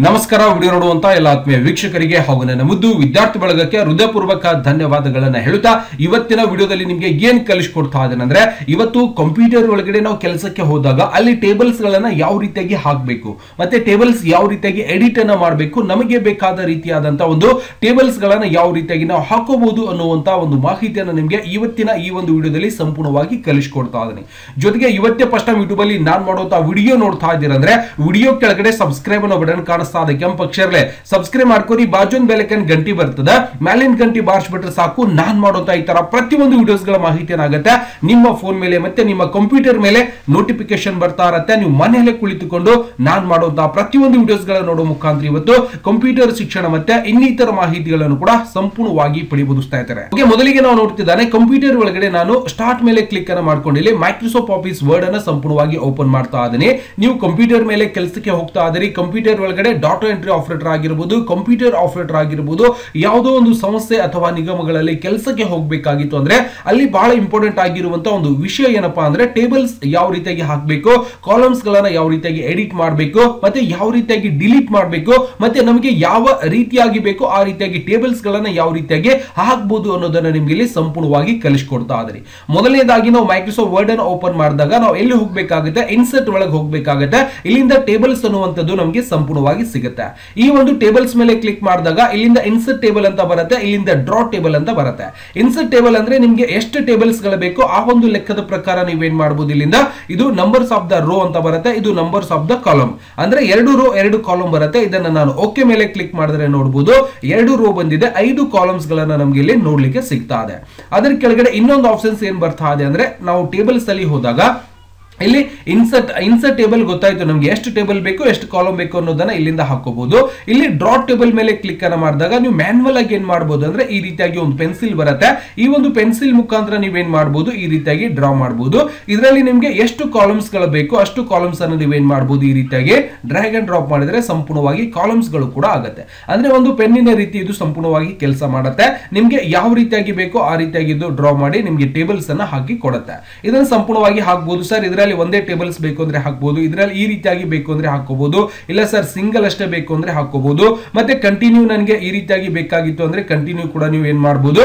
ನಮಸ್ಕಾರ. ವಿಡಿಯೋ ನೋಡುವಂತ ಎಲ್ಲ ಆತ್ಮೀಯ ವೀಕ್ಷಕರಿಗೆ ಹಾಗೂ ನನ್ನ ಮುದ್ದು ವಿದ್ಯಾರ್ಥಿ ಬಳಗಕ್ಕೆ ಹೃದಯಪೂರ್ವಕ ಧನ್ಯವಾದಗಳನ್ನ ಹೇಳುತ್ತಾ ಇವತ್ತಿನ ವಿಡಿಯೋದಲ್ಲಿ ನಿಮಗೆ ಏನ್ ಕಲಿಸಿಕೊಡ್ತಾ ಇದ್ದೇನೆ ಇವತ್ತು ಕಂಪ್ಯೂಟರ್ ಒಳಗಡೆ ನಾವು ಕೆಲಸಕ್ಕೆ ಹೋದಾಗ ಅಲ್ಲಿ ಟೇಬಲ್ಸ್ ಗಳನ್ನ ಯಾವ ರೀತಿಯಾಗಿ ಹಾಕಬೇಕು ಮತ್ತೆ ಟೇಬಲ್ಸ್ ಯಾವ ರೀತಿಯಾಗಿ ಎಡಿಟ್ ಅನ್ನ ಮಾಡಬೇಕು, ನಮಗೆ ಬೇಕಾದ ರೀತಿಯಾದಂತಹ ಒಂದು ಟೇಬಲ್ಸ್ ಗಳನ್ನ ಯಾವ ರೀತಿಯಾಗಿ ನಾವು ಹಾಕೋಬಹುದು ಅನ್ನುವಂತ ಒಂದು ಮಾಹಿತಿಯನ್ನು ನಿಮಗೆ ಇವತ್ತಿನ ಈ ಒಂದು ವಿಡಿಯೋದಲ್ಲಿ ಸಂಪೂರ್ಣವಾಗಿ ಕಲಿಸಿಕೊಡ್ತಾ ಇದ್ದೇನೆ. ಜೊತೆಗೆ ಇವತ್ತೇ ಫಸ್ಟ್ ಟೈಮ್ ಯೂಟ್ಯೂಬ್ ಅಲ್ಲಿ ನಾನು ಮಾಡುವಂತ ವಿಡಿಯೋ ನೋಡ್ತಾ ಇದ್ದೀರಂದ್ರೆ ವಿಡಿಯೋ ಕೆಳಗಡೆ ಸಬ್ಸ್ಕ್ರೈಬ್ ಅನ್ನೋ ಬಟನ್ ಕೆಂಪು ಅಕ್ಷರಲೆ ಸಬ್ಸ್ಕ್ರೈಬ್ ಮಾಡ್ಕೊರಿ, ಬಾಜುನ್ ಬೆಲೈಕನ್ ಗಂಟಿ ಬರ್ತದೆ, ಮೇಲಿನ ಗಂಟಿ ಬಾರಿಸ್ಬಿಟ್ರೆ ಸಾಕು. ನಾನ್ ಮಾಡುವಂತ ಈ ತರ ಪ್ರತಿಯೊಂದು ವಿಡಿಯೋಸ್ ಗಳ ಮಾಹಿತಿ ಏನಾಗುತ್ತೆ ನಿಮ್ಮ ಫೋನ್ ಮೇಲೆ ಮತ್ತೆ ನಿಮ್ಮ ಕಂಪ್ಯೂಟರ್ ಮೇಲೆ ನೋಟಿಫಿಕೇಶನ್ ಬರ್ತಾ ಇರುತ್ತೆ. ನೀವು ಮನೆಯಲ್ಲೇ ಕುಳಿತುಕೊಂಡು ನಾನ್ ಮಾಡುವಂತಹ ಪ್ರತಿಯೊಂದು ವಿಡಿಯೋಸ್ ಗಳ ನೋಡೋ ಮುಖಾಂತರ ಇವತ್ತು ಕಂಪ್ಯೂಟರ್ ಶಿಕ್ಷಣ ಮತ್ತೆ ಇನ್ನಿತರ ಮಾಹಿತಿಗಳನ್ನು ಕೂಡ ಸಂಪೂರ್ಣವಾಗಿ ಪಡೆಯಬಹುದು ಸ್ನೇಹಿತರೆ. ಮೊದಲಿಗೆ ನಾವು ನೋಡ್ತಿದ್ದಾನೆ ಕಂಪ್ಯೂಟರ್ ಒಳಗಡೆ ನಾನು ಸ್ಟಾರ್ಟ್ ಮೇಲೆ ಕ್ಲಿಕ್ ಅನ್ನು ಮಾಡ್ಕೊಂಡು ಇಲ್ಲಿ ಮೈಕ್ರೋಸಾಫ್ಟ್ ಆಫೀಸ್ ವರ್ಡ್ ಅನ್ನು ಸಂಪೂರ್ಣವಾಗಿ ಓಪನ್ ಮಾಡ್ತಾ ಇದ್ದೀನಿ. ನೀವು ಕಂಪ್ಯೂಟರ್ ಮೇಲೆ ಕೆಲಸಕ್ಕೆ ಹೋಗ್ತಾ ಇದ್ದೀರಿ, ಕಂಪ್ಯೂಟರ್ ಒಳಗಡೆ ಡಾಟಾ ಎಂಟ್ರಿ ಆಪರೇಟರ್ ಆಗಿರಬಹುದು, ಕಂಪ್ಯೂಟರ್ ಆಪರೇಟರ್ ಆಗಿರಬಹುದು, ಯಾವುದೋ ಒಂದು ಸಂಸ್ಥೆ ಅಥವಾ ನಿಗಮಗಳಲ್ಲಿ ಕೆಲಸಕ್ಕೆ ಹೋಗಬೇಕಾಗಿತ್ತು ಅಂದ್ರೆ ಅಲ್ಲಿ ಬಹಳ ಇಂಪಾರ್ಟೆಂಟ್ ಆಗಿರುವಂತಹ ಒಂದು ವಿಷಯ ಏನಪ್ಪಾ ಅಂದ್ರೆ ಟೇಬಲ್ಸ್ ಯಾವ ರೀತಿಯಾಗಿ ಹಾಕಬೇಕು, ಕಾಲಮ್ಸ್ ಗಳನ್ನ ಯಾವ ರೀತಿಯಾಗಿ ಎಡಿಟ್ ಮಾಡಬೇಕು, ಮತ್ತೆ ಯಾವ ರೀತಿಯಾಗಿ ಡಿಲೀಟ್ ಮಾಡಬೇಕು, ಮತ್ತೆ ನಮಗೆ ಯಾವ ರೀತಿಯಾಗಿ ಬೇಕು ಆ ರೀತಿಯಾಗಿ ಟೇಬಲ್ಸ್ ಗಳನ್ನ ಯಾವ ರೀತಿಯಾಗಿ ಹಾಕಬಹುದು ಅನ್ನೋದನ್ನ ನಿಮಗೆ ಇಲ್ಲಿ ಸಂಪೂರ್ಣವಾಗಿ ಕಲಿಸಿಕೊಡ್ತಾ ಇದ್ದೀನಿ. ಮೊದಲನೇದಾಗಿ ನಾವು ಮೈಕ್ರೋಸಾಫ್ಟ್ ವರ್ಡ್ ಅನ್ನು ಓಪನ್ ಮಾಡಿದಾಗ ನಾವು ಎಲ್ಲಿ ಹೋಗಬೇಕಾಗುತ್ತೆ, ಇನ್ಸರ್ಟ್ ಒಳಗೆ ಹೋಗಬೇಕಾಗುತ್ತೆ. ಇಲ್ಲಿಂದ ಟೇಬಲ್ಸ್ ಅನ್ನುವಂಥದ್ದು ನಮಗೆ ಸಂಪೂರ್ಣವಾಗಿ ಸಿಗುತ್ತೆ. ಈ ಒಂದು ಟೇಬಲ್ಸ್ ಮೇಲೆ ಕ್ಲಿಕ್ ಮಾಡಿದಾಗ ಇಲ್ಲಿಂದ ಇನ್ಸರ್ಟ್ ಟೇಬಲ್ ಅಂತ ಬರುತ್ತೆ, ಇಲ್ಲಿಂದ ಡ್ರಾ ಟೇಬಲ್ ಅಂತ ಬರುತ್ತೆ. ಇನ್ಸರ್ಟ್ ಟೇಬಲ್ ಅಂದ್ರೆ ನಿಮಗೆ ಎಷ್ಟು ಟೇಬಲ್ಸ್ ಗಳು ಬೇಕು ಆ ಒಂದು ಲೆಕ್ಕದ ಪ್ರಕಾರ ನೀವೇನ್ ಮಾಡಬಹುದು. ಇಲ್ಲಿಂದ ಇದು ನಂಬರ್ಸ್ ಆಫ್ ದ ರೋ ಅಂತ ಬರುತ್ತೆ, ಇದು ನಂಬರ್ಸ್ ಆಫ್ ದ ಕಾಲಮ್ ಅಂದ್ರೆ 2 ರೋ 2 ಕಾಲಮ್ ಬರುತ್ತೆ. ಇದನ್ನ ನಾನು ಓಕೆ ಮೇಲೆ ಕ್ಲಿಕ್ ಮಾಡಿದ್ರೆ ನೋಡಬಹುದು 2 ರೋ ಬಂದಿದೆ, 5 ಕಾಲಮ್ಸ್ ಗಳನ್ನ ನಮಗೆ ಇಲ್ಲಿ ನೋಡ್ಲಿಕ್ಕೆ ಸಿಗ್ತಾ ಇದೆ. ಅದರ ಕೆಳಗಡೆ ಇನ್ನೊಂದು ಆಪ್ಷನ್ಸ್ ಏನ್ ಬರ್ತಾ ಇದೆ ಅಂದ್ರೆ ನಾವು ಟೇಬಲ್ಸ್ ಅಲ್ಲಿ ಹೋದಾಗ ಇಲ್ಲಿ ಇನ್ಸರ್ಟ್ ಟೇಬಲ್ ಗೊತ್ತಾಯ್ತು ನಮ್ಗೆ ಎಷ್ಟು ಟೇಬಲ್ ಬೇಕು ಎಷ್ಟು ಕಾಲಮ್ ಬೇಕು ಅನ್ನೋದನ್ನ ಇಲ್ಲಿಂದ ಹಾಕೋಬಹುದು. ಇಲ್ಲಿ ಡ್ರಾ ಟೇಬಲ್ ಮೇಲೆ ಕ್ಲಿಕ್ ಅನ್ನ ಮಾಡಿದಾಗ ನೀವು ಮ್ಯಾನ್ಯುವಲ್ ಆಗಿ ಏನ್ ಮಾಡಬಹುದು ಅಂದ್ರೆ ಈ ರೀತಿಯಾಗಿ ಒಂದು ಪೆನ್ಸಿಲ್ ಬರುತ್ತೆ, ಈ ಒಂದು ಪೆನ್ಸಿಲ್ ಮುಖಾಂತರ ನೀವೇನ್ ಮಾಡಬಹುದು ಈ ರೀತಿಯಾಗಿ ಡ್ರಾ ಮಾಡಬಹುದು. ಇದರಲ್ಲಿ ನಿಮ್ಗೆ ಎಷ್ಟು ಕಾಲಮ್ಸ್ ಗಳು ಬೇಕು ಅಷ್ಟು ಕಾಲಮ್ಸ್ ಅನ್ನು ನೀವೇನ್ ಮಾಡಬಹುದು ಈ ರೀತಿಯಾಗಿ ಡ್ರ್ಯಾಗ್ ಅಂಡ್ ಡ್ರಾಪ್ ಮಾಡಿದ್ರೆ ಸಂಪೂರ್ಣವಾಗಿ ಕಾಲಮ್ಸ್ ಗಳು ಕೂಡ ಆಗುತ್ತೆ. ಅಂದ್ರೆ ಒಂದು ಪೆನ್ನಿನ ರೀತಿ ಇದು ಸಂಪೂರ್ಣವಾಗಿ ಕೆಲಸ ಮಾಡುತ್ತೆ. ನಿಮ್ಗೆ ಯಾವ ರೀತಿಯಾಗಿ ಬೇಕೋ ಆ ರೀತಿಯಾಗಿ ಇದು ಡ್ರಾ ಮಾಡಿ ನಿಮ್ಗೆ ಟೇಬಲ್ಸ್ ಅನ್ನ ಹಾಕಿ ಕೊಡುತ್ತೆ. ಇದನ್ನ ಸಂಪೂರ್ಣವಾಗಿ ಹಾಕಬಹುದು ಸರ್, ಇದರಲ್ಲಿ ಒಂದೇ ಟೇಬಲ್ಸ್ ಬೇಕು ಅಂದ್ರೆ ಹಾಕಬಹುದು, ಇದರಲ್ಲಿ ಈ ರೀತಿಯಾಗಿ ಬೇಕು ಅಂದ್ರೆ ಹಾಕೋಬಹುದು, ಇಲ್ಲ ಸರ್ ಸಿಂಗಲ್ ಅಷ್ಟೇ ಬೇಕು ಅಂದ್ರೆ ಹಾಕೋಬಹುದು. ಮತ್ತೆ ಕಂಟಿನ್ಯೂ ನನಗೆ ಈ ರೀತಿಯಾಗಿ ಬೇಕಾಗಿತ್ತು ಅಂದ್ರೆ ಕಂಟಿನ್ಯೂ ಕೂಡ ನೀವು ಏನ್ ಮಾಡಬಹುದು.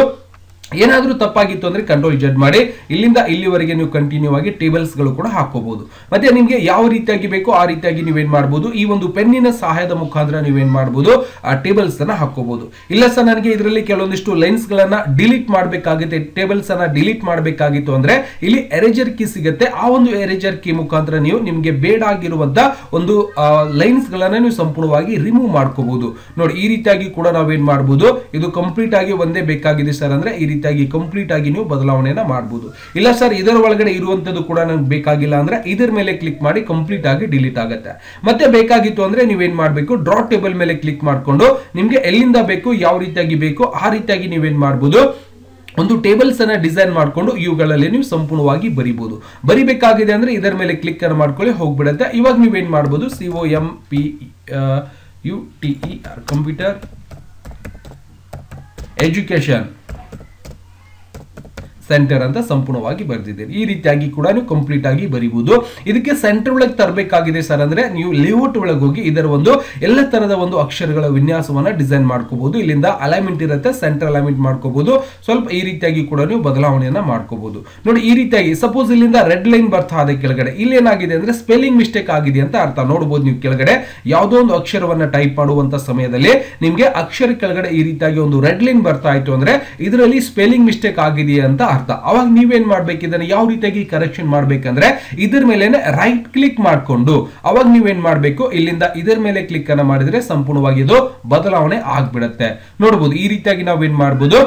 ಏನಾದ್ರೂ ತಪ್ಪಾಗಿತ್ತು ಅಂದ್ರೆ ಕಂಟ್ರೋಲ್ ಜಡ್ ಮಾಡಿ ಇಲ್ಲಿಂದ ಇಲ್ಲಿವರೆಗೆ ನೀವು ಕಂಟಿನ್ಯೂ ಆಗಿ ಟೇಬಲ್ಸ್ ಗಳು ಕೂಡ ಹಾಕೋಬಹುದು. ಮತ್ತೆ ನಿಮ್ಗೆ ಯಾವ ರೀತಿಯಾಗಿ ಬೇಕೋ ಆ ರೀತಿಯಾಗಿ ನೀವೇನ್ ಮಾಡಬಹುದು ಈ ಒಂದು ಪೆನ್ನಿನ ಸಹಾಯದ ಮುಖಾಂತರ ನೀವೇನ್ ಮಾಡಬಹುದು ಆ ಟೇಬಲ್ಸ್ ಅನ್ನ ಹಾಕೋಬಹುದು. ಇಲ್ಲ ಸರ್ ನನಗೆ ಇದರಲ್ಲಿ ಕೆಲವೊಂದಿಷ್ಟು ಲೈನ್ಸ್ ಗಳನ್ನ ಡಿಲೀಟ್ ಮಾಡಬೇಕಾಗುತ್ತೆ, ಟೇಬಲ್ಸ್ ಅನ್ನ ಡಿಲೀಟ್ ಮಾಡಬೇಕಾಗಿತ್ತು ಅಂದ್ರೆ ಇಲ್ಲಿ ಎರೇಜರ್ ಕೀ ಸಿಗುತ್ತೆ. ಆ ಒಂದು ಎರೇಜರ್ ಕೀ ಮುಖಾಂತರ ನೀವು ನಿಮ್ಗೆ ಬೇಡ ಆಗಿರುವಂತ ಒಂದು ಲೈನ್ಸ್ ಗಳನ್ನ ನೀವು ಸಂಪೂರ್ಣವಾಗಿ ರಿಮೂವ್ ಮಾಡ್ಕೋಬಹುದು. ನೋಡಿ ಈ ರೀತಿಯಾಗಿ ಕೂಡ ನಾವೇನ್ ಮಾಡಬಹುದು. ಇದು ಕಂಪ್ಲೀಟ್ ಆಗಿ ಒಂದೇ ಬೇಕಾಗಿದೆ ಸರ್ ಅಂದ್ರೆ ಈ ರೀತಿಯಾಗಿ ಕಂಪ್ಲೀಟ್ ಆಗಿ ನೀವು ಬದಲಾವಣೆಯನ್ನ ಮಾಡಬಹುದು. ಇಲ್ಲ ಸರ್ ಇದರ ಒಳಗಡೆ ಇರುವಂತದ್ದು ಕೂಡ ನನಗೆ ಬೇಕಾಗಿಲ್ಲ ಅಂದ್ರೆ ಇದರ ಮೇಲೆ ಕ್ಲಿಕ್ ಮಾಡಿ ಕಂಪ್ಲೀಟ್ ಆಗಿ ಡಿಲೀಟ್ ಆಗುತ್ತೆ. ಮತ್ತೆ ಬೇಕಾಗಿತ್ತು ಅಂದ್ರೆ ನೀವೇನ್ ಮಾಡಬೇಕು ಡ್ರಾ ಟೇಬಲ್ ಮೇಲೆ ಕ್ಲಿಕ್ ಮಾಡಿಕೊಂಡು ನಿಮ್ಗೆ ಎಲ್ಲಿಂದ ಬೇಕು ಯಾವ ರೀತಿಯಾಗಿ ಬೇಕು ಆ ರೀತಿಯಾಗಿ ನೀವೇನ್ ಮಾಡಬಹುದು ಒಂದು ಟೇಬಲ್ಸ್ ಅನ್ನ ಡಿಸೈನ್ ಮಾಡಿಕೊಂಡು ಇವುಗಳಲ್ಲಿ ನೀವು ಸಂಪೂರ್ಣವಾಗಿ ಬರಿಬಹುದು. ಬರಿಬೇಕಾಗಿದೆ ಅಂದ್ರೆ ಇದರ ಮೇಲೆ ಕ್ಲಿಕ್ ಅನ್ನು ಮಾಡ್ಕೊಳ್ಳಿ ಹೋಗ್ಬಿಡುತ್ತೆ. ಇವಾಗ ನೀವೇನ್ ಮಾಡಬಹುದು COMPUTER ಕಂಪ್ಯೂಟರ್ ಎಜುಕೇಶನ್ ಸೆಂಟರ್ ಅಂತ ಸಂಪೂರ್ಣವಾಗಿ ಬರೆದಿದ್ದೀರಿ. ಈ ರೀತಿಯಾಗಿ ಕೂಡ ನೀವು ಕಂಪ್ಲೀಟ್ ಆಗಿ ಬರೀಬಹುದು. ಇದಕ್ಕೆ ಸೆಂಟರ್ ಒಳಗೆ ತರಬೇಕಾಗಿದೆ ಸರ್ ಅಂದ್ರೆ ನೀವು ಲೇಔಟ್ ಒಳಗೆ ಹೋಗಿ ಇದರ ಒಂದು ಎಲ್ಲ ತರದ ಒಂದು ಅಕ್ಷರಗಳ ವಿನ್ಯಾಸವನ್ನ ಡಿಸೈನ್ ಮಾಡ್ಕೋಬಹುದು. ಇಲ್ಲಿಂದ ಅಲೈನ್ಮೆಂಟ್ ಇರುತ್ತೆ, ಸೆಂಟರ್ ಅಲೈನ್ಮೆಂಟ್ ಮಾಡ್ಕೋಬಹುದು. ಸ್ವಲ್ಪ ಈ ರೀತಿಯಾಗಿ ಕೂಡ ನೀವು ಬದಲಾವಣೆಯನ್ನ ಮಾಡ್ಕೋಬಹುದು. ನೋಡಿ ಈ ರೀತಿಯಾಗಿ ಸಪೋಸ್ ಇಲ್ಲಿಂದ ರೆಡ್ ಲೈನ್ ಬರ್ತಾ ಇದೆ ಕೆಳಗಡೆ, ಇಲ್ಲಿ ಏನಾಗಿದೆ ಅಂದ್ರೆ ಸ್ಪೆಲ್ಲಿಂಗ್ ಮಿಸ್ಟೇಕ್ ಆಗಿದೆ ಅಂತ ಅರ್ಥ. ನೋಡಬಹುದು ನೀವು ಕೆಳಗಡೆ ಯಾವುದೋ ಒಂದು ಅಕ್ಷರವನ್ನ ಟೈಪ್ ಮಾಡುವಂತ ಸಮಯದಲ್ಲಿ ನಿಮ್ಗೆ ಅಕ್ಷರ ಕೆಳಗಡೆ ಈ ರೀತಿಯಾಗಿ ಒಂದು ರೆಡ್ ಲೈನ್ ಬರ್ತಾ ಇತ್ತು ಅಂದ್ರೆ ಇದರಲ್ಲಿ ಸ್ಪೆಲ್ಲಿಂಗ್ ಮಿಸ್ಟೇಕ್ ಆಗಿದೆಯಾ ಅಂತ ಅರ್ಥ. ಅವಾಗ ನೀವೇನ್ ಮಾಡ್ಬೇಕು ಇದನ್ನ ಯಾವ ರೀತಿಯಾಗಿ ಕರೆಕ್ಷನ್ ಮಾಡ್ಬೇಕಂದ್ರೆ ಇದರ ಮೇಲೆ ರೈಟ್ ಕ್ಲಿಕ್ ಮಾಡ್ಕೊಂಡು ಅವಾಗ ನೀವೇನ್ ಮಾಡ್ಬೇಕು ಇಲ್ಲಿಂದ ಇದರ ಮೇಲೆ ಕ್ಲಿಕ್ ಅನ್ನ ಮಾಡಿದ್ರೆ ಸಂಪೂರ್ಣವಾಗಿ ಇದು ಬದಲಾವಣೆ ಆಗ್ಬಿಡುತ್ತೆ. ನೋಡಬಹುದು ಈ ರೀತಿಯಾಗಿ ನಾವೇನ್ ಮಾಡಬಹುದು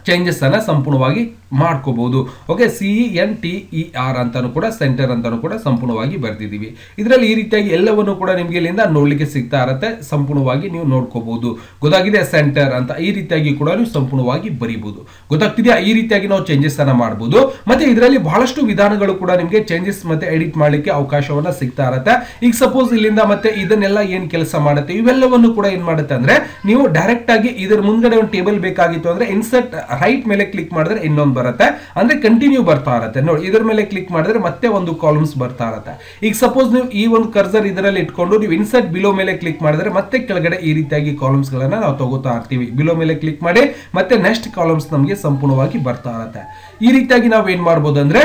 ಚೇಂಜಸ್ ಅನ್ನ ಸಂಪೂರ್ಣವಾಗಿ ಮಾಡ್ಕೋಬಹುದು. ಓಕೆ CENTER ಅಂತಾನು ಕೂಡ ಸೆಂಟರ್ ಅಂತಾನು ಕೂಡ ಸಂಪೂರ್ಣವಾಗಿ ಬರ್ದಿದೀವಿ. ಇದರಲ್ಲಿ ಈ ರೀತಿಯಾಗಿ ಎಲ್ಲವನ್ನು ಕೂಡ ನಿಮ್ಗೆ ಇಲ್ಲಿಂದ ನೋಡ್ಲಿಕ್ಕೆ ಸಿಗ್ತಾ ಇರುತ್ತೆ, ಸಂಪೂರ್ಣವಾಗಿ ನೀವು ನೋಡ್ಕೋಬಹುದು. ಗೊತ್ತಾಗಿದೆ ಸೆಂಟರ್ ಅಂತ ಈ ರೀತಿಯಾಗಿ ಕೂಡ ನೀವು ಸಂಪೂರ್ಣವಾಗಿ ಬರೀಬಹುದು. ಗೊತ್ತಾಗ್ತಿದೆಯಾ? ಈ ರೀತಿಯಾಗಿ ನಾವು ಚೇಂಜಸ್ ಅನ್ನ ಮಾಡಬಹುದು. ಮತ್ತೆ ಇದರಲ್ಲಿ ಬಹಳಷ್ಟು ವಿಧಾನಗಳು ಕೂಡ ನಿಮ್ಗೆ ಚೇಂಜಸ್ ಮತ್ತೆ ಎಡಿಟ್ ಮಾಡ್ಲಿಕ್ಕೆ ಅವಕಾಶವನ್ನ ಸಿಗ್ತಾ ಇರುತ್ತೆ. ಈಗ ಸಪೋಸ್ ಇಲ್ಲಿಂದ ಮತ್ತೆ ಇದನ್ನೆಲ್ಲ ಏನ್ ಕೆಲಸ ಮಾಡುತ್ತೆ ಇವೆಲ್ಲವನ್ನು ಕೂಡ ಏನ್ ಮಾಡುತ್ತೆ ಅಂದ್ರೆ ನೀವು ಡೈರೆಕ್ಟ್ ಆಗಿ ಇದರ ಮುಂದ್ಗಡೆ ಒಂದು ಟೇಬಲ್ ಬೇಕಾಗಿತ್ತು ಅಂದ್ರೆ ಇನ್ಸರ್ಟ್ ರೈಟ್ ಮೇಲೆ ಕ್ಲಿಕ್ ಮಾಡಿದ್ರೆ ಇನ್ನೊಂದು ಬರುತ್ತೆ, ಅಂದ್ರೆ ಕಂಟಿನ್ಯೂ ಬರ್ತಾ ಇರುತ್ತೆ ನೋಡಿ. ಇದರ ಮೇಲೆ ಕ್ಲಿಕ್ ಮಾಡಿದ್ರೆ ಮತ್ತೆ ಒಂದು ಕಾಲಮ್ಸ್ ಬರ್ತಾ ಇರುತ್ತೆ. ಈಗ ಸಪೋಸ್ ನೀವು ಈ ಒಂದು ಕರ್ಸರ್ ಇದರಲ್ಲಿ ಇಟ್ಕೊಂಡು ನೀವು ಇನ್ಸರ್ಟ್ ಬಿಲೋ ಮೇಲೆ ಕ್ಲಿಕ್ ಮಾಡಿದ್ರೆ ಮತ್ತೆ ಕೆಳಗಡೆ ಈ ರೀತಿಯಾಗಿ ಕಾಲಮ್ಸ್ ಗಳನ್ನ ನಾವು ತಗೋತಾ ಇರ್ತೀವಿ. ಬಿಲೋ ಮೇಲೆ ಕ್ಲಿಕ್ ಮಾಡಿ ಮತ್ತೆ ನೆಕ್ಸ್ಟ್ ಕಾಲಮ್ಸ್ ನಮಗೆ ಸಂಪೂರ್ಣವಾಗಿ ಬರ್ತಾ ಇರುತ್ತೆ. ಈ ರೀತಿಯಾಗಿ ನಾವು ಏನ್ ಮಾಡ್ಬೋದು ಅಂದ್ರೆ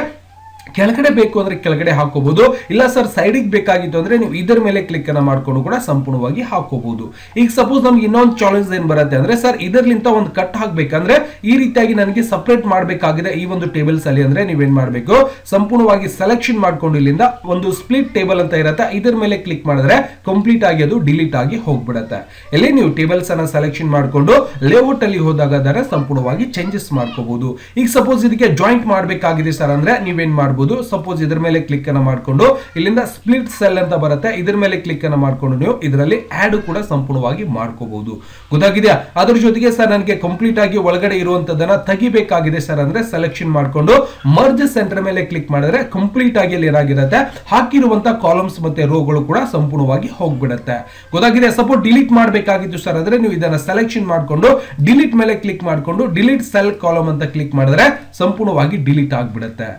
ಕೆಳಗಡೆ ಬೇಕು ಅಂದ್ರೆ ಕೆಳಗಡೆ ಹಾಕೋಬಹುದು, ಇಲ್ಲ ಸರ್ ಸೈಡಿಗೆ ಬೇಕಾಗಿತ್ತು ಅಂದ್ರೆ ನೀವು ಇದರ ಮೇಲೆ ಕ್ಲಿಕ್ ಅನ್ನ ಮಾಡ್ಕೊಂಡು ಕೂಡ ಸಂಪೂರ್ಣವಾಗಿ ಹಾಕೋಬಹುದು. ಈಗ ಸಪೋಸ್ ನಮ್ಗೆ ಇನ್ನೊಂದು ಚಾಲೆಂಜ್ ಏನ್ ಬರುತ್ತೆ ಅಂದ್ರೆ ಸರ್ ಇದರ್ಲಿಂತ ಒಂದು ಕಟ್ ಹಾಕ್ಬೇಕಂದ್ರೆ ಈ ರೀತಿಯಾಗಿ ನನಗೆ ಸಪರೇಟ್ ಮಾಡಬೇಕಾಗಿದೆ ಈ ಒಂದು ಟೇಬಲ್ಸ್ ಅಲ್ಲಿ ಅಂದ್ರೆ ನೀವೇನ್ ಮಾಡಬೇಕು, ಸಂಪೂರ್ಣವಾಗಿ ಸೆಲೆಕ್ಷನ್ ಮಾಡ್ಕೊಂಡು ಇಲ್ಲಿಂದ ಒಂದು ಸ್ಪ್ಲಿಟ್ ಟೇಬಲ್ ಅಂತ ಇರುತ್ತೆ, ಇದರ ಮೇಲೆ ಕ್ಲಿಕ್ ಮಾಡಿದ್ರೆ ಕಂಪ್ಲೀಟ್ ಆಗಿ ಅದು ಡಿಲೀಟ್ ಆಗಿ ಹೋಗ್ಬಿಡುತ್ತೆ. ಇಲ್ಲಿ ನೀವು ಟೇಬಲ್ಸ್ ಅನ್ನ ಸೆಲೆಕ್ಷನ್ ಮಾಡ್ಕೊಂಡು ಲೇಔಟ್ ಅಲ್ಲಿ ಹೋದಾಗ ಅದರ ಸಂಪೂರ್ಣವಾಗಿ ಚೇಂಜಸ್ ಮಾಡ್ಕೋಬಹುದು. ಈಗ ಸಪೋಸ್ ಇದಕ್ಕೆ ಜಾಯಿಂಟ್ ಮಾಡಬೇಕಾಗಿದೆ ಸರ್ ಅಂದ್ರೆ ನೀವೇನ್ ಮಾಡಬಹುದು, ಸಪೋಸ್ ಇದರ ಮೇಲೆ ಕ್ಲಿಕ್ ಅನ್ನ ಮಾಡ್ಕೊಂಡು ಇಲ್ಲಿಂದ ಸ್ಪ್ಲಿಟ್ ಸೆಲ್ ಅಂತ ಬರುತ್ತೆ, ಇದರ ಮೇಲೆ ಕ್ಲಿಕ್ ಅನ್ನ ಮಾಡ್ಕೊಂಡು ನೀವು ಇದರಲ್ಲಿ ಆಡ್ ಕೂಡ ಸಂಪೂರ್ಣವಾಗಿ ಮಾಡ್ಕೋಬಹುದು. ಗೊತ್ತಾಗಿದೆಯಾ? ಅದರ ಜೊತೆಗೆ ಸರ್ ನನಗೆ ಕಂಪ್ಲೀಟ್ ಆಗಿ ಒಳಗಡೆ ಇರುವಂತದನ್ನ ತೆಗಿಬೇಕಾಗಿದೆ ಸರ್ ಅಂದ್ರೆ ಸೆಲೆಕ್ಷನ್ ಮಾಡ್ಕೊಂಡು ಮರ್ಜ್ ಸೆಂಟರ್ ಮೇಲೆ ಕ್ಲಿಕ್ ಮಾಡಿದ್ರೆ ಕಂಪ್ಲೀಟ್ ಆಗಿ ಅಲ್ಲಿ ಏನಾಗಿರುತ್ತೆ ಹಾಕಿರುವಂತ ಕಾಲಮ್ಸ್ ಮತ್ತೆ ರೋಗಳು ಕೂಡ ಸಂಪೂರ್ಣವಾಗಿ ಹೋಗ್ಬಿಡುತ್ತೆ. ಗೊತ್ತಾಗಿದೆ? ಸಪೋಸ್ ಡಿಲೀಟ್ ಮಾಡಬೇಕಾಗಿತ್ತು ಸರ್ ಅಂದ್ರೆ ನೀವು ಇದನ್ನ ಸೆಲೆಕ್ಷನ್ ಮಾಡ್ಕೊಂಡು ಡಿಲೀಟ್ ಮೇಲೆ ಕ್ಲಿಕ್ ಮಾಡ್ಕೊಂಡು ಡಿಲೀಟ್ ಸೆಲ್ ಕಾಲಮ್ ಅಂತ ಕ್ಲಿಕ್ ಮಾಡಿದ್ರೆ ಸಂಪೂರ್ಣವಾಗಿ ಡಿಲೀಟ್ ಆಗ್ಬಿಡುತ್ತೆ.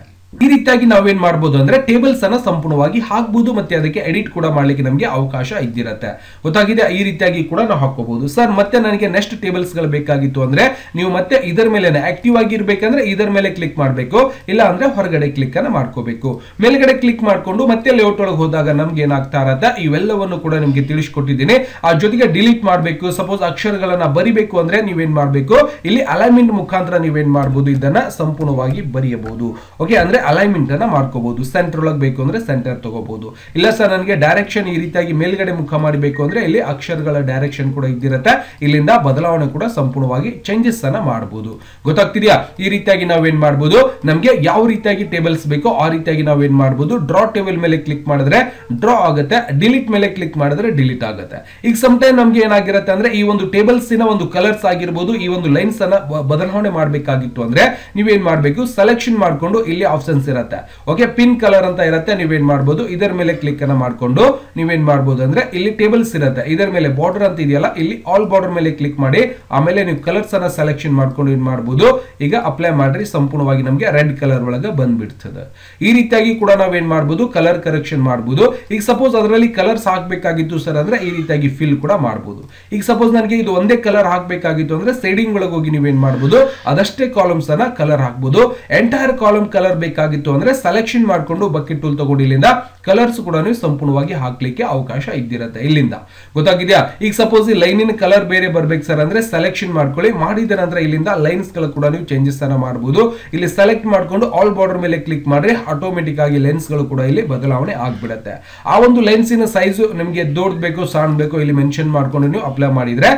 ಈ ರೀತಿಯಾಗಿ ನಾವೇನ್ ಮಾಡಬಹುದು ಅಂದ್ರೆ ಟೇಬಲ್ಸ್ ಅನ್ನ ಸಂಪೂರ್ಣವಾಗಿ ಹಾಕಬಹುದು ಮತ್ತೆ ಅದಕ್ಕೆ ಎಡಿಟ್ ಕೂಡ ಮಾಡ್ಲಿಕ್ಕೆ ನಮಗೆ ಅವಕಾಶ ಇದ್ದಿರುತ್ತೆ. ಗೊತ್ತಾಗಿದೆ? ಈ ರೀತಿಯಾಗಿ ಕೂಡ ನಾವು ಹಾಕೋಬಹುದು. ಸರ್ ಮತ್ತೆ ನನಗೆ ನೆಕ್ಸ್ಟ್ ಟೇಬಲ್ಸ್ ಗಳು ಬೇಕಾಗಿತ್ತು ಅಂದ್ರೆ ನೀವು ಮತ್ತೆ ಇದರ ಮೇಲೆ ಆಕ್ಟಿವ್ ಆಗಿ ಇರಬೇಕಂದ್ರೆ ಇದರ ಮೇಲೆ ಕ್ಲಿಕ್ ಮಾಡಬೇಕು, ಇಲ್ಲ ಅಂದ್ರೆ ಹೊರಗಡೆ ಕ್ಲಿಕ್ ಅನ್ನ ಮಾಡ್ಕೋಬೇಕು. ಮೇಲ್ಗಡೆ ಕ್ಲಿಕ್ ಮಾಡ್ಕೊಂಡು ಮತ್ತೆ ಲೇಔಟ್ ಒಳಗೆ ಹೋದಾಗ ನಮ್ಗೆ ಏನಾಗ್ತಾ ಇರತ್ತೆ ಇವೆಲ್ಲವನ್ನು ಕೂಡ ನಿಮ್ಗೆ ತಿಳಿಸ್ಕೊಟ್ಟಿದ್ದೀನಿ. ಆ ಜೊತೆಗೆ ಡಿಲೀಟ್ ಮಾಡಬೇಕು, ಸಪೋಸ್ ಅಕ್ಷರಗಳನ್ನ ಬರಿಬೇಕು ಅಂದ್ರೆ ನೀವೇನ್ ಮಾಡಬೇಕು, ಇಲ್ಲಿ ಅಲೈನ್ಮೆಂಟ್ ಮುಖಾಂತರ ನೀವೇನ್ ಮಾಡಬಹುದು ಇದನ್ನ ಸಂಪೂರ್ಣವಾಗಿ ಬರೆಯಬಹುದು. ಓಕೆ, ಅಂದ್ರೆ ಅಲೈನ್ಮೆಂಟ್ ಅನ್ನ ಮಾಡ್ಕೋಬಹುದು. ಸೆಂಟರ್ ಒಳಗೆ ಬೇಕು ಅಂದ್ರೆ ಸೆಂಟರ್ ತಗೋಬಹುದು, ಇಲ್ಲ ಸರ್ ನನಗೆ ಡೈರೆಕ್ಷನ್ ಈ ರೀತಿಯಾಗಿ ಮೇಲ್ಗಡೆ ಮುಖ ಮಾಡಬೇಕು ಅಂದ್ರೆ ಇಲ್ಲಿ ಅಕ್ಷರಗಳ ಡೈರೆಕ್ಷನ್ ಕೂಡ ಇದ್ದಿರುತ್ತೆ, ಇಲ್ಲಿಂದ ಬದಲಾವಣೆ ಕೂಡ ಸಂಪೂರ್ಣವಾಗಿ ಚೇಂಜಸ್ ಅನ್ನ ಮಾಡಬಹುದು. ಗೊತ್ತಾಗ್ತಿದ್ಯಾ? ಈ ರೀತಿಯಾಗಿ ನಾವೇನ್ ಮಾಡಬಹುದು, ನಮ್ಗೆ ಯಾವ ರೀತಿಯಾಗಿ ಟೇಬಲ್ಸ್ ಬೇಕೋ ಆ ರೀತಿಯಾಗಿ ನಾವೇನ್ ಮಾಡಬಹುದು, ಡ್ರಾ ಟೇಬಲ್ ಮೇಲೆ ಕ್ಲಿಕ್ ಮಾಡಿದ್ರೆ ಡ್ರಾ ಆಗುತ್ತೆ, ಡಿಲೀಟ್ ಮೇಲೆ ಕ್ಲಿಕ್ ಮಾಡಿದ್ರೆ ಡಿಲೀಟ್ ಆಗುತ್ತೆ. ಈಗ ಸಮ್ ಟೈಮ್ ನಮ್ಗೆ ಏನಾಗಿರುತ್ತೆ ಅಂದ್ರೆ ಈ ಒಂದು ಟೇಬಲ್ಸ್ ಒಂದು ಕಲರ್ಸ್ ಆಗಿರಬಹುದು, ಈ ಒಂದು ಲೈನ್ಸ್ ಅನ್ನ ಬದಲಾವಣೆ ಮಾಡಬೇಕಾಗಿತ್ತು ಅಂದ್ರೆ ನೀವೇನ್ ಮಾಡಬೇಕು, ಸೆಲೆಕ್ಷನ್ ಮಾಡ್ಕೊಂಡು ಇಲ್ಲಿ ಆಪ್ಷನ್ಸ್ ಇರುತ್ತೆ. ಓಕೆ, ಪಿನ್ ಕಲರ್ ಅಂತ ಇರುತ್ತೆ, ನೀವೇನ್ ಮಾಡಬಹುದು ಇದರ ಮೇಲೆ ಕ್ಲಿಕ್ ಅನ್ನ ಮಾಡ್ಕೊಂಡು ನೀವೇನ್ ಮಾಡಬಹುದು ಅಂದ್ರೆ ಇಲ್ಲಿ ಟೇಬಲ್ಸ್ ಇರುತ್ತೆ, ಇದರ ಮೇಲೆ ಬಾರ್ಡರ್ ಅಂತ ಇದೆಯಲ್ಲ ಇಲ್ಲಿ ಆಲ್ ಬಾರ್ಡರ್ ಮೇಲೆ ಕ್ಲಿಕ್ ಮಾಡಿ ಆಮೇಲೆ ನೀವು ಕಲರ್ಸ್ ಅನ್ನ ಸೆಲೆಕ್ಷನ್ ಮಾಡ್ಕೊಂಡು ಏನ್ ಮಾಡಬಹುದು, ಈಗ ಅಪ್ಲೈ ಮಾಡ್ರಿ, ಸಂಪೂರ್ಣವಾಗಿ ನಮಗೆ ರೆಡ್ ಕಲರ್ ಒಳಗೆ ಬಂದ್ಬಿಡ್ತದೆ. ಈ ರೀತಿಯಾಗಿ ಕೂಡ ನಾವೇನ್ ಮಾಡಬಹುದು ಕಲರ್ ಕರೆಕ್ಷನ್ ಮಾಡಬಹುದು. ಈಗ ಸಪೋಸ್ ಅದರಲ್ಲಿ ಕಲರ್ಸ್ ಹಾಕ್ಬೇಕಾಗಿತ್ತು ಸರ್ ಅಂದ್ರೆ ಈ ರೀತಿಯಾಗಿ ಫಿಲ್ ಕೂಡ ಮಾಡಬಹುದು. ಈಗ ಸಪೋಸ್ ನನಗೆ ಇದು ಒಂದೇ ಕಲರ್ ಹಾಕ್ಬೇಕಾಗಿತ್ತು ಅಂದ್ರೆ ಶೇಡಿಂಗ್ ಒಳಗೆ ಹೋಗಿ ನೀವೇನ್ ಮಾಡಬಹುದು ಅದಷ್ಟೇ ಕಾಲಮ್ಸ್ ಅನ್ನ ಕಲರ್ ಹಾಕಬಹುದು. ಎಂಟೈರ್ ಕಾಲಮ್ ಕಲರ್ ಬೇಕಾಗಿತ್ತು ಅಂದ್ರೆ ಸೆಲೆಕ್ಷನ್ ಮಾಡ್ಕೊಂಡು ಬಕೆಟ್ ಟೂಲ್ ತಗೊಂಡು ಇಲ್ಲಿಂದ ಕಲರ್ಸ್ ಕೂಡ ನೀವು ಸಂಪೂರ್ಣವಾಗಿ ಹಾಕ್ಲಿಕ್ಕೆ ಅವಕಾಶ ಇದ್ದಿರುತ್ತೆ ಇಲ್ಲಿಂದ. ಗೊತ್ತಾಗಿದ್ಯಾ? ಈಗ ಸಪೋಸ್ ಈ ಲೈನಿನ ಕಲರ್ ಬೇರೆ ಬರ್ಬೇಕು ಸರ್ ಅಂದ್ರೆ ಸೆಲೆಕ್ಷನ್ ಮಾಡ್ಕೊಳ್ಳಿ, ಮಾಡಿದ ನಂತರ ಇಲ್ಲಿಂದ ಲೈನ್ಸ್ ಗಳು ಕೂಡ ನೀವು ಚೇಂಜಸ್ ಅನ್ನ ಮಾಡಬಹುದು. ಇಲ್ಲಿ ಸೆಲೆಕ್ಟ್ ಮಾಡ್ಕೊಂಡು ಆಲ್ ಬಾರ್ಡರ್ ಮೇಲೆ ಕ್ಲಿಕ್ ಮಾಡ್ರೆ ಆಟೋಮೆಟಿಕ್ ಆಗಿ ಲೆನ್ಸ್ ಗಳು ಕೂಡ ಇಲ್ಲಿ ಬದಲಾವಣೆ ಆಗ್ಬಿಡುತ್ತೆ. ಆ ಒಂದು ಲೆನ್ಸಿನ ಸೈಜ್ ನಿಮಗೆ ದೊಡ್ಡ ಬೇಕು ಸಣ್ಣ ಬೇಕು ಇಲ್ಲಿ ಮೆನ್ಷನ್ ಮಾಡ್ಕೊಂಡು ನೀವು ಅಪ್ಲೈ ಮಾಡಿದ್ರೆ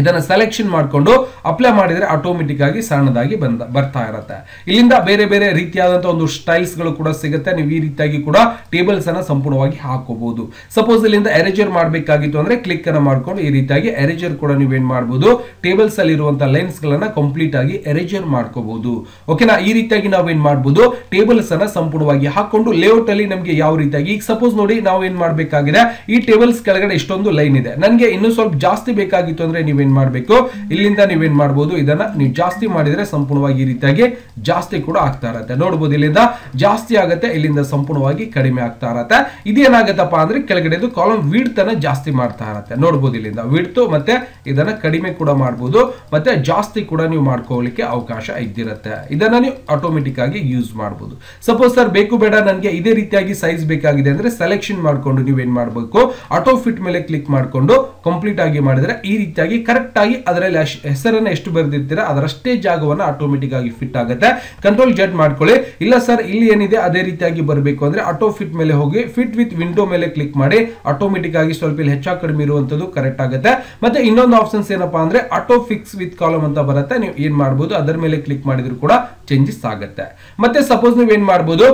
ಇದನ್ನ ಸೆಲೆಕ್ಷನ್ ಮಾಡ್ಕೊಂಡು ಅಪ್ಲೈ ಮಾಡಿದ್ರೆ ಆಟೋಮೆಟಿಕ್ ಆಗಿ ಸಣ್ಣದಾಗಿ ಬರ್ತಾ ಇರುತ್ತೆ. ಇಲ್ಲಿಂದ ಬೇರೆ ಬೇರೆ ರೀತಿಯಾದಂತಹ ಒಂದು ಸ್ಟೈಲ್ಸ್ ಗಳು ಕೂಡ ಸಿಗುತ್ತೆ, ನೀವು ಈ ರೀತಿಯಾಗಿ ಕೂಡ ಟೇಬಲ್ಸ್ ಅನ್ನ ಸಂಪೂರ್ಣವಾಗಿ ಹಾಕೋಬಹುದು. ಸಪೋಸ್ ಇಲ್ಲಿಂದ ಎರೇಜರ್ ಮಾಡಬೇಕಾಗಿತ್ತು ಅಂದ್ರೆ ಕ್ಲಿಕ್ ಅನ್ನ ಮಾಡ್ಕೊಂಡು ಈ ರೀತಿಯಾಗಿ ಎರೇಜರ್ ಕೂಡ ನೀವೇನ್ ಮಾಡಬಹುದು, ಟೇಬಲ್ಸ್ ಅಲ್ಲಿ ಇರುವಂತಹ ಲೈನ್ಸ್ ಗಳನ್ನ ಕಂಪ್ಲೀಟ್ ಆಗಿ ಎರೇಜರ್ ಮಾಡ್ಕೋಬಹುದು. ಓಕೆನಾ? ಈ ರೀತಿಯಾಗಿ ನಾವೇನ್ ಮಾಡಬಹುದು ಟೇಬಲ್ಸ್ ಅನ್ನ ಸಂಪೂರ್ಣವಾಗಿ ಹಾಕೊಂಡು ಲೇಔಟ್ ಅಲ್ಲಿ ನಮಗೆ ಯಾವ ರೀತಿಯಾಗಿ ಈಗ ಸಪೋಸ್ ನೋಡಿ ನಾವು ಏನ್ ಮಾಡಬೇಕಾಗಿದೆ, ಈ ಟೇಬಲ್ಸ್ ಕೆಳಗಡೆ ಇಷ್ಟೊಂದು ಲೈನ್ ಇದೆ, ನನಗೆ ಇನ್ನೂ ಸ್ವಲ್ಪ ಜಾಸ್ತಿ ಬೇಕಾಗಿತ್ತು ಅಂದ್ರೆ ನೀವೇನ್ ಮಾಡಬೇಕು, ಇಲ್ಲಿಂದ ನೀವೇನ್ ಮಾಡಬಹುದು ಇದನ್ನ ನೀವು ಜಾಸ್ತಿ ಮಾಡಿದ್ರೆ ಸಂಪೂರ್ಣವಾಗಿ ಈ ರೀತಿಯಾಗಿ ಜಾಸ್ತಿ ಕೂಡ ಆಗ್ತಾ ಇರತ್ತೆ. ನೋಡಬಹುದು ಇಲ್ಲಿಂದ ಜಾಸ್ತಿ ಆಗುತ್ತೆ, ಇಲ್ಲಿಂದ ಸಂಪೂರ್ಣವಾಗಿ ಕಡಿಮೆ ಆಗ್ತಾ ಇರತ್ತೆ. ಇದೇನಾಗತ್ತಪ್ಪ ಅಂದ್ರೆ ಕೆಳಗಡೆದು ಕಾಲಮ್ ವಿಡ್ತ್ ಅನ್ನ ಜಾಸ್ತಿ ಮಾಡ್ತಾ ಇರತ್ತೆ. ನೋಡಬಹುದು ಇಲ್ಲಿಂದ ವಿಡ್ತ್ ಮತ್ತೆ ಇದನ್ನ ಕಡಿಮೆ ಕೂಡ ಮಾಡಬಹುದು ಮತ್ತೆ ಜಾಸ್ತಿ ಕೂಡ ನೀವು ಮಾಡ್ಕೊಳ್ಳಿಕ್ಕೆ ಅವಕಾಶ ಇದ್ದಿರುತ್ತೆ. ಇದನ್ನ ನೀವು ಆಟೋಮೆಟಿಕ್ ಆಗಿ ಯೂಸ್ ಮಾಡಬಹುದು. ಸಪೋಸ್ ಸರ್ ಬೇಕು ಬೇಡ ನನಗೆ ಇದೇ ರೀತಿಯಾಗಿ ಸೈಜ್ ಬೇಕಾಗಿದೆ ಅಂದ್ರೆ ಸೆಲೆಕ್ಷನ್ ಮಾಡ್ಕೊಂಡು ನೀವೇನ್ ಮಾಡಬೇಕು ಆಟೋ ಫಿಟ್ ಮೇಲೆ ಕ್ಲಿಕ್ ಮಾಡ್ಕೊಂಡು ಕಂಪ್ಲೀಟ್ ಆಗಿ ಮಾಡಿದ್ರೆ ಈ ರೀತಿಯಾಗಿ ಕರೆಕ್ಟ್ ಆಗಿ ಅದರಲ್ಲಿ ಹೆಸರನ್ನ ಎಷ್ಟು ಬರೆದಿರ್ತೀರಾ ಅದರಷ್ಟೇ ಜಾಗವನ್ನ ಆಟೋಮೆಟಿಕ್ ಆಗಿ ಫಿಟ್ ಆಗುತ್ತೆ. ಕಂಟ್ರೋಲ್ ಜೆಡ್ ಮಾಡ್ಕೊಳ್ಳಿ. ಇಲ್ಲ ಸರ್ ಇಲ್ಲಿ ಏನಿದೆ ಅದೇ ರೀತಿಯಾಗಿ ಬರಬೇಕು ಅಂದ್ರೆ ಆಟೋ ಫಿಟ್ ಮೇಲೆ ಹೋಗಿ ಫಿಟ್ ವಿತ್ ವಿಂಡೋ ಮೇಲೆ ಕ್ಲಿಕ್ ಮಾಡಿ ಆಟೋಮೆಟಿಕ್ ಆಗಿ ಸ್ವಲ್ಪ ಇಲ್ಲಿ ಹೆಚ್ಚಾ ಕಡಿಮೆ ಇರುವಂತದ್ದು ಕರೆಕ್ಟ್ ಆಗುತ್ತೆ. ಮತ್ತೆ ಇನ್ನೊಂದು ಆಪ್ಷನ್ಸ್ ಏನಪ್ಪಾ ಅಂದ್ರೆ ಆಟೋ ಫಿಕ್ಸ್ ವಿತ್ ಕಾಲಮ್ ಅಂತ ಬರುತ್ತೆ, ನೀವು ಏನ್ ಮಾಡಬಹುದು ಅದರ ಮೇಲೆ ಕ್ಲಿಕ್ ಮಾಡಿದ್ರು ಕೂಡ ಚೇಂಜಸ್ ಆಗುತ್ತೆ. ಮತ್ತೆ ಸಪೋಸ್ ನೀವು ಏನ್ ಮಾಡಬಹುದು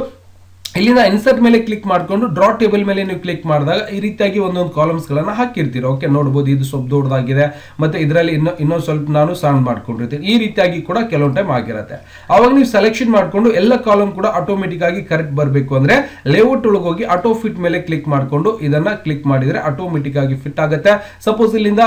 ಇಲ್ಲಿಂದ ಇನ್ಸರ್ಟ್ ಮೇಲೆ ಕ್ಲಿಕ್ ಮಾಡ್ಕೊಂಡು ಡ್ರಾ ಟೇಬಲ್ ಮೇಲೆ ನೀವು ಕ್ಲಿಕ್ ಮಾಡಿದಾಗ ಈ ರೀತಿಯಾಗಿ ಒಂದೊಂದು ಕಾಲಮ್ಸ್ ಗಳನ್ನ ಹಾಕಿರ್ತೀರ. ಓಕೆ, ನೋಡಬಹುದು ಇದು ಸ್ವಲ್ಪ ದೊಡ್ಡದಾಗಿದೆ, ಮತ್ತೆ ಇದರಲ್ಲಿ ಇನ್ನೊಂದು ಸ್ವಲ್ಪ ನಾನು ಸಣ್ಣ ಮಾಡ್ಕೊಂಡಿರ್ತೀನಿ. ಈ ರೀತಿಯಾಗಿ ಕೂಡ ಕೆಲವೊಂದು ಟೈಮ್ ಆಗಿರುತ್ತೆ. ಅವಾಗ ನೀವು ಸೆಲೆಕ್ಷನ್ ಮಾಡ್ಕೊಂಡು ಎಲ್ಲ ಕಾಲಮ್ ಕೂಡ ಆಟೋಮೆಟಿಕ್ ಆಗಿ ಕರೆಕ್ಟ್ ಬರಬೇಕು ಅಂದ್ರೆ ಲೇಔಟ್ ಒಳಗೆ ಹೋಗಿ ಆಟೋ ಫಿಟ್ ಮೇಲೆ ಕ್ಲಿಕ್ ಮಾಡ್ಕೊಂಡು ಇದನ್ನ ಕ್ಲಿಕ್ ಮಾಡಿದ್ರೆ ಆಟೋಮೆಟಿಕ್ ಆಗಿ ಫಿಟ್ ಆಗುತ್ತೆ. ಸಪೋಸ್ ಇಲ್ಲಿಂದ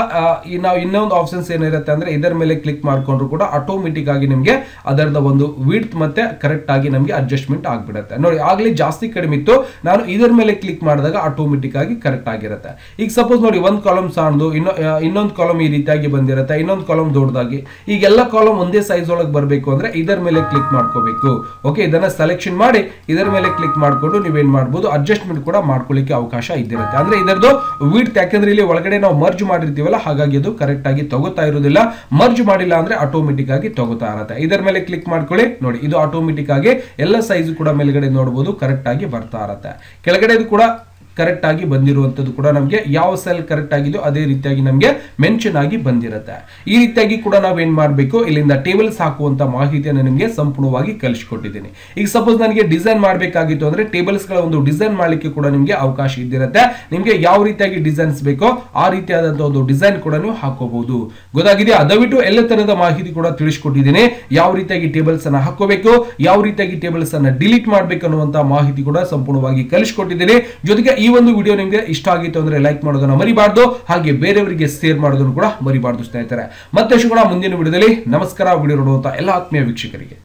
ನಾವು ಇನ್ನೊಂದು ಆಪ್ಷನ್ಸ್ ಏನಿರುತ್ತೆ ಅಂದ್ರೆ ಇದರ ಮೇಲೆ ಕ್ಲಿಕ್ ಮಾಡ್ಕೊಂಡ್ರು ಕೂಡ ಆಟೋಮೆಟಿಕ್ ಆಗಿ ನಿಮಗೆ ಅದರದ ಒಂದು ವಿಡ್ತ್ ಮತ್ತೆ ಕರೆಕ್ಟ್ ಆಗಿ ನಮಗೆ ಅಡ್ಜಸ್ಟ್ಮೆಂಟ್ ಆಗ್ಬಿಡುತ್ತೆ. ನೋಡಿ, ಆಗ್ಲೇ ಜಾಸ್ತಿ ಕಡಿಮೆ ಇತ್ತು, ನಾನು ಇದರ ಮೇಲೆ ಕ್ಲಿಕ್ ಮಾಡಿದಾಗ ಆಟೋಮೆಟಿಕ್ ಆಗಿ ಕರೆಕ್ಟ್ ಆಗಿರುತ್ತೆ. ಈಗ ಸಪೋಸ್ ನೋಡಿ, ಒಂದು ಕಾಲಮ್ ಸಣ್ಣದು, ಇನ್ನೊಂದು ಕಾಲಮ್ ಈ ರೀತಿಯಾಗಿ ಬಂದಿರುತ್ತೆ, ಇನ್ನೊಂದು ಕಾಲಮ್ ದೊಡ್ಡದಾಗಿ. ಈಗ ಎಲ್ಲ ಕಾಲಮ್ ಒಂದೇ ಸೈಜ್ ಒಳಗೆ ಬರಬೇಕು ಅಂದ್ರೆ ಇದರ ಮೇಲೆ ಕ್ಲಿಕ್ ಮಾಡ್ಕೋಬೇಕು. ಓಕೆ, ಇದನ್ನ ಸೆಲೆಕ್ಷನ್ ಮಾಡಿ ಇದರ ಮೇಲೆ ಕ್ಲಿಕ್ ಮಾಡ್ಕೊಂಡು ನೀವೇನ್ ಮಾಡಬಹುದು, ಅಡ್ಜಸ್ಟ್ಮೆಂಟ್ ಕೂಡ ಮಾಡ್ಕೊಳ್ಳಿಕ್ಕೆ ಅವಕಾಶ ಇದ್ದಿರುತ್ತೆ. ಅಂದ್ರೆ ಇದರದು ವಿಡ್ತ್, ಯಾಕಂದ್ರೆ ಇಲ್ಲಿ ಒಳಗಡೆ ನಾವು ಮರ್ಜ್ ಮಾಡಿರ್ತೀವಲ್ಲ, ಹಾಗಾಗಿ ಅದು ಕರೆಕ್ಟ್ ಆಗಿ ತಗೋತಾ ಇರೋದಿಲ್ಲ. ಮರ್ಜ್ ಮಾಡಿಲ್ಲ ಅಂದ್ರೆ ಆಟೋಮೆಟಿಕ್ ಆಗಿ ತಗೋತಾ ಇರುತ್ತೆ. ಇದರ ಮೇಲೆ ಕ್ಲಿಕ್ ಮಾಡ್ಕೊಳ್ಳಿ, ನೋಡಿ ಇದು ಆಟೋಮೆಟಿಕ್ ಆಗಿ ಎಲ್ಲ ಸೈಜ್ ಕೂಡ ಮೇಲ್ಗಡೆ ನೋಡಬಹುದು ಕರೆಕ್ಟ್ ಆಗಿ ಬರ್ತಾ ಇರುತ್ತೆ. ಕೆಳಗಡೆ ಕೂಡ ಕರೆಕ್ಟ್ ಆಗಿ ಬಂದಿರುವಂತದ್ದು ಕೂಡ ನಮಗೆ ಯಾವ ಸೆಲ್ ಕರೆಕ್ಟ್ ಆಗಿದೆಯೋ ಅದೇ ರೀತಿಯಾಗಿ ನಮಗೆ ಮೆನ್ಷನ್ ಆಗಿ ಬಂದಿರುತ್ತೆ. ಈ ರೀತಿಯಾಗಿ ಕೂಡ ನಾವು ಏನ್ ಮಾಡಬೇಕು, ಇಲ್ಲಿಂದ ಟೇಬಲ್ಸ್ ಹಾಕುವಂತ ಮಾಹಿತಿಯನ್ನು ನಿಮಗೆ ಸಂಪೂರ್ಣವಾಗಿ ಕಲಿಸಿಕೊಟ್ಟಿದ್ದೀನಿ. ಈಗ ಸಪೋಸ್ ನನಗೆ ಡಿಸೈನ್ ಮಾಡಬೇಕಾಗಿತ್ತು ಅಂದ್ರೆ ಟೇಬಲ್ಸ್ ಗಳ ಒಂದು ಡಿಸೈನ್ ಮಾಡಲಿಕ್ಕೆ ಕೂಡ ನಿಮಗೆ ಅವಕಾಶ ಇದ್ದಿರುತ್ತೆ. ನಿಮಗೆ ಯಾವ ರೀತಿಯಾಗಿ ಡಿಸೈನ್ಸ್ ಬೇಕೋ ಆ ರೀತಿಯಾದಂತಹ ಒಂದು ಡಿಸೈನ್ ಕೂಡ ನೀವು ಹಾಕೋಬಹುದು. ಗೊತ್ತಾಗಿದೆಯಾ? ದಯವಿಟ್ಟು ಎಲ್ಲ ತರಹದ ಮಾಹಿತಿ ಕೂಡ ತಿಳಿಸಿಕೊಟ್ಟಿದ್ದೀನಿ. ಯಾವ ರೀತಿಯಾಗಿ ಟೇಬಲ್ಸ್ ಅನ್ನ ಹಾಕೋಬೇಕು, ಯಾವ ರೀತಿಯಾಗಿ ಟೇಬಲ್ಸ್ ಅನ್ನ ಡಿಲೀಟ್ ಮಾಡಬೇಕು ಅನ್ನುವಂತ ಮಾಹಿತಿ ಕೂಡ ಸಂಪೂರ್ಣವಾಗಿ ಕಲಿಸಿಕೊಟ್ಟಿದ್ದೀನಿ. ಜೊತೆಗೆ ಈ ಒಂದು ವಿಡಿಯೋ ನಿಮಗೆ ಇಷ್ಟ ಆಗಿತ್ತು ಅಂದ್ರೆ ಲೈಕ್ ಮಾಡೋದನ್ನ ಮರಿಬಾರ್ದು, ಹಾಗೆ ಬೇರೆಯವರಿಗೆ ಶೇರ್ ಮಾಡೋದನ್ನು ಕೂಡ ಮರಿಬಾರ್ದು ಸ್ನೇಹಿತರೆ. ಮತ್ತೆ ಸಿಗೋಣ ಮುಂದಿನ ವಿಡಿಯೋದಲ್ಲಿ. ನಮಸ್ಕಾರ. ವಿಡಿಯೋ ನೋಡುವಂತ ಎಲ್ಲ ಆತ್ಮೀಯ ವೀಕ್ಷಕರಿಗೆ